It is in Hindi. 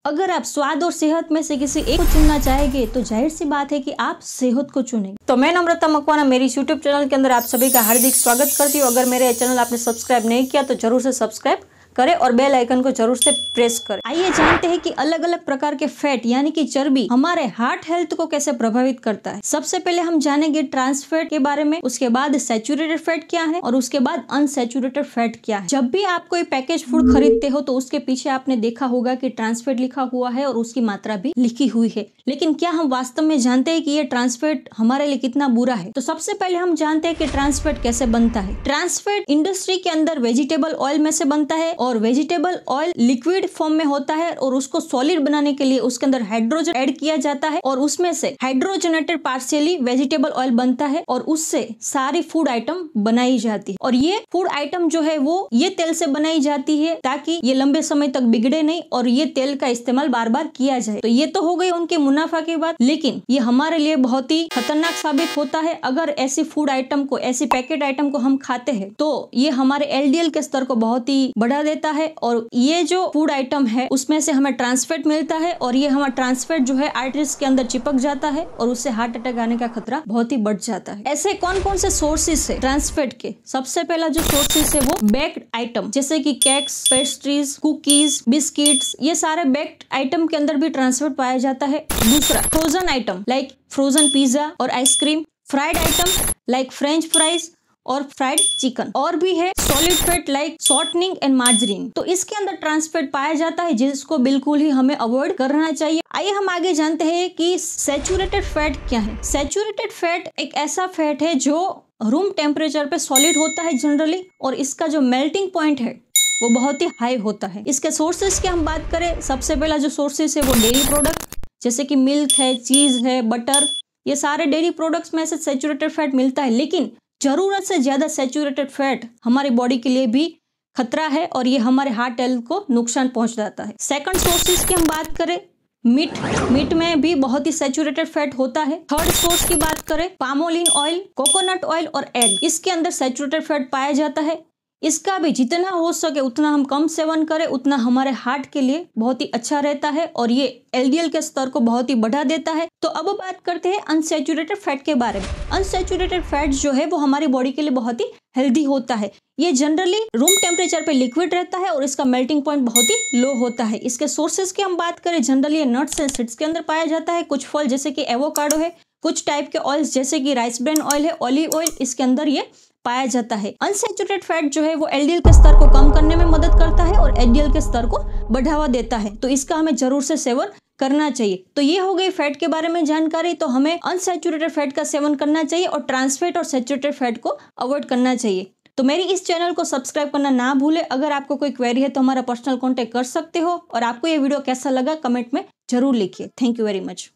अगर आप स्वाद और सेहत में से किसी एक को चुनना चाहेंगे तो जाहिर सी बात है कि आप सेहत को चुनेंगे। तो मैं नम्रता मकवाना मेरी YouTube चैनल के अंदर आप सभी का हार्दिक स्वागत करती हूँ। अगर मेरे चैनल आपने सब्सक्राइब नहीं किया तो जरूर से सब्सक्राइब करें और बेल आइकन को जरूर से प्रेस करें। आइए जानते हैं कि अलग अलग प्रकार के फैट यानी कि चर्बी हमारे हार्ट हेल्थ को कैसे प्रभावित करता है। सबसे पहले हम जानेंगे ट्रांस फैट के बारे में, उसके बाद सैचुरेटेड फैट क्या है और उसके बाद अनसैचुरेटेड फैट क्या है। जब भी आप कोई पैकेज फूड खरीदते हो तो उसके पीछे आपने देखा होगा कि ट्रांस फैट लिखा हुआ है और उसकी मात्रा भी लिखी हुई है, लेकिन क्या हम वास्तव में जानते हैं कि ये ट्रांस फैट हमारे लिए कितना बुरा है। तो सबसे पहले हम जानते हैं कि ट्रांस फैट कैसे बनता है। ट्रांस फैट इंडस्ट्री के अंदर वेजिटेबल ऑयल में से बनता है और वेजिटेबल ऑयल लिक्विड फॉर्म में होता है और उसको सॉलिड बनाने के लिए उसके अंदर हाइड्रोजन ऐड किया जाता है और उसमें से हाइड्रोजनेटेड पार्शियली वेजिटेबल ऑयल बनता है और उससे सारी फूड आइटम बनाई जाती है। और ये फूड आइटम जो है वो ये तेल से बनाई जाती है ताकि ये लंबे समय तक बिगड़े नहीं और ये तेल का इस्तेमाल बार बार किया जाए। तो ये तो हो गई उनके मुनाफा की बात, लेकिन ये हमारे लिए बहुत ही खतरनाक साबित होता है। अगर ऐसी फूड आइटम को, ऐसी पैकेट आइटम को हम खाते हैं तो ये हमारे एलडीएल के स्तर को बहुत ही बढ़ा देता है और ये जो फूड आइटम है उसमें से हमें ट्रांस फैट मिलता है और ये हमारा ट्रांस फैट जो है आर्टरीज के अंदर चिपक जाता है और उससे हार्ट अटैक आने का खतरा बहुत ही बढ़ जाता है। ऐसे कौन कौन से सोर्सेस है ट्रांस फैट के? सबसे पहला जो सोर्सेस है वो बेक्ड आइटम जैसे कि केक्स, पेस्ट्रीज, कुकीज, बिस्किट्स, ये सारे बेक्ड आइटम के अंदर भी ट्रांस फैट पाया जाता है। दूसरा frozen item like frozen pizza और ice cream, fried item like French fries और फ्राइड चिकन, और भी है solid fat like shortening and margarine. तो इसके अंदर ट्रांस फैट पाया जाता है जिसको बिल्कुल ही हमें अवॉइड करना चाहिए। आइए हम आगे जानते हैं कि सैचुरेटेड फैट क्या है। सैचुरेटेड फैट एक ऐसा फैट है जो रूम टेम्परेचर पे सॉलिड होता है जनरली और इसका जो मेल्टिंग पॉइंट है वो बहुत ही हाई होता है। इसके सोर्सेस की हम बात करें, सबसे पहला जो सोर्सेस है वो डेयरी प्रोडक्ट जैसे कि मिल्क है, चीज है, बटर, ये सारे डेयरी प्रोडक्ट्स में से सैचुरेटेड फैट मिलता है। लेकिन जरूरत से ज्यादा सैचुरेटेड फैट हमारी बॉडी के लिए भी खतरा है और ये हमारे हार्ट हेल्थ को नुकसान पहुंचाता है। सेकंड सोर्सेज की हम बात करें, मीट में भी बहुत ही सैचुरेटेड फैट होता है। थर्ड सोर्स की बात करें, पामोलिन ऑयल, कोकोनट ऑयल और एग, इसके अंदर सैचुरेटेड फैट पाया जाता है। इसका भी जितना हो सके उतना हम कम सेवन करें, उतना हमारे हार्ट के लिए बहुत ही अच्छा रहता है और ये एलडीएल के स्तर को बहुत ही बढ़ा देता है। तो अब बात करते हैं अनसैचुरेटेड फैट के बारे में। अनसैचुरेटेड फैट जो है वो हमारी बॉडी के लिए बहुत ही हेल्दी होता है। ये जनरली रूम टेम्परेचर पे लिक्विड रहता है और इसका मेल्टिंग पॉइंट बहुत ही लो होता है। इसके सोर्सेज की हम बात करें, जनरली नट्स एंड सीड्स के अंदर पाया जाता है। कुछ फल जैसे कि एवोकाडो है, कुछ टाइप के ऑयल्स जैसे कि राइस ब्रेन ऑयल है, ऑलिव ऑयल, इसके अंदर ये पाया जाता है। अनसैचुरेटेड फैट जो है वो एलडीएल के स्तर को कम करने में मदद करता है और एलडीएल के स्तर को बढ़ावा देता है, तो इसका हमें जरूर से सेवन करना चाहिए। तो ये हो गई फैट के बारे में जानकारी। तो हमें अनसैचुरेटेड फैट का सेवन करना चाहिए और ट्रांस फैट और सैचुरेटेड फैट को अवॉइड करना चाहिए। तो मेरी इस चैनल को सब्सक्राइब करना ना भूले। अगर आपको कोई क्वेरी है तो हमारा पर्सनल कॉन्टेक्ट कर सकते हो और आपको ये वीडियो कैसा लगा कमेंट में जरूर लिखिए। Thank you very much.